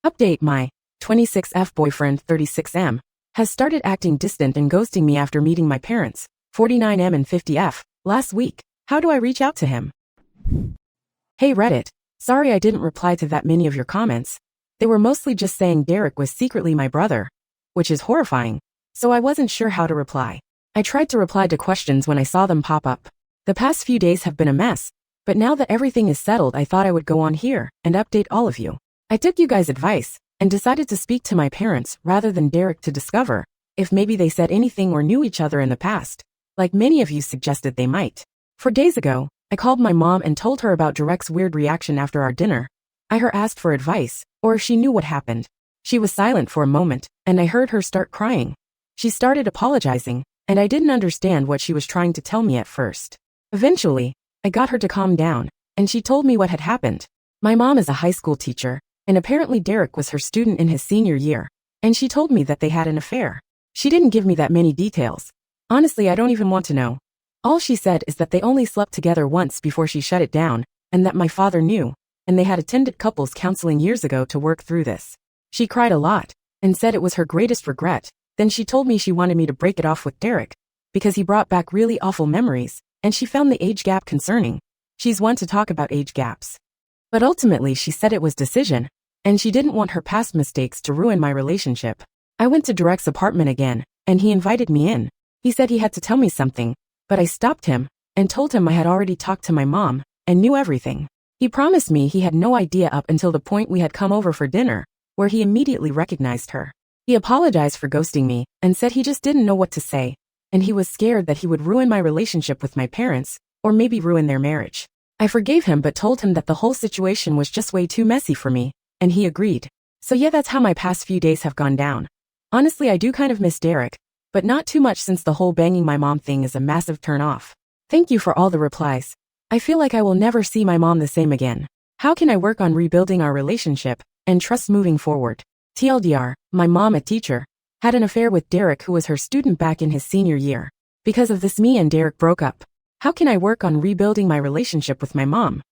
Update: my 26F boyfriend 36M has started acting distant and ghosting me after meeting my parents, 49M and 50F, last week. How do I reach out to him? Hey Reddit. Sorry I didn't reply to that many of your comments. They were mostly just saying Derek was secretly my brother, which is horrifying, so I wasn't sure how to reply. I tried to reply to questions when I saw them pop up. The past few days have been a mess, but now that everything is settled, I thought I would go on here and update all of you. I took you guys' advice and decided to speak to my parents rather than Derek to discover if maybe they said anything or knew each other in the past, like many of you suggested they might. 4 days ago, I called my mom and told her about Derek's weird reaction after our dinner. I asked for advice, or if she knew what happened. She was silent for a moment, and I heard her start crying. She started apologizing, and I didn't understand what she was trying to tell me at first. Eventually, I got her to calm down, and she told me what had happened. My mom is a high school teacher, and apparently Derek was her student in his senior year, and she told me that they had an affair. She didn't give me that many details. Honestly, I don't even want to know. All she said is that they only slept together once before she shut it down, and that my father knew, and they had attended couples counseling years ago to work through this. She cried a lot, and said it was her greatest regret. Then she told me she wanted me to break it off with Derek, because he brought back really awful memories, and she found the age gap concerning. She's one to talk about age gaps. But ultimately she said it was decision, and she didn't want her past mistakes to ruin my relationship. I went to Derek's apartment again, and he invited me in. He said he had to tell me something, but I stopped him, and told him I had already talked to my mom, and knew everything. He promised me he had no idea up until the point we had come over for dinner, where he immediately recognized her. He apologized for ghosting me, and said he just didn't know what to say, and he was scared that he would ruin my relationship with my parents, or maybe ruin their marriage. I forgave him but told him that the whole situation was just way too messy for me, and he agreed. So yeah, that's how my past few days have gone down. Honestly, I do kind of miss Derek, but not too much since the whole banging my mom thing is a massive turn off. Thank you for all the replies. I feel like I will never see my mom the same again. How can I work on rebuilding our relationship and trust moving forward? TLDR, my mom, a teacher, had an affair with Derek, who was her student back in his senior year. Because of this, me and Derek broke up. How can I work on rebuilding my relationship with my mom?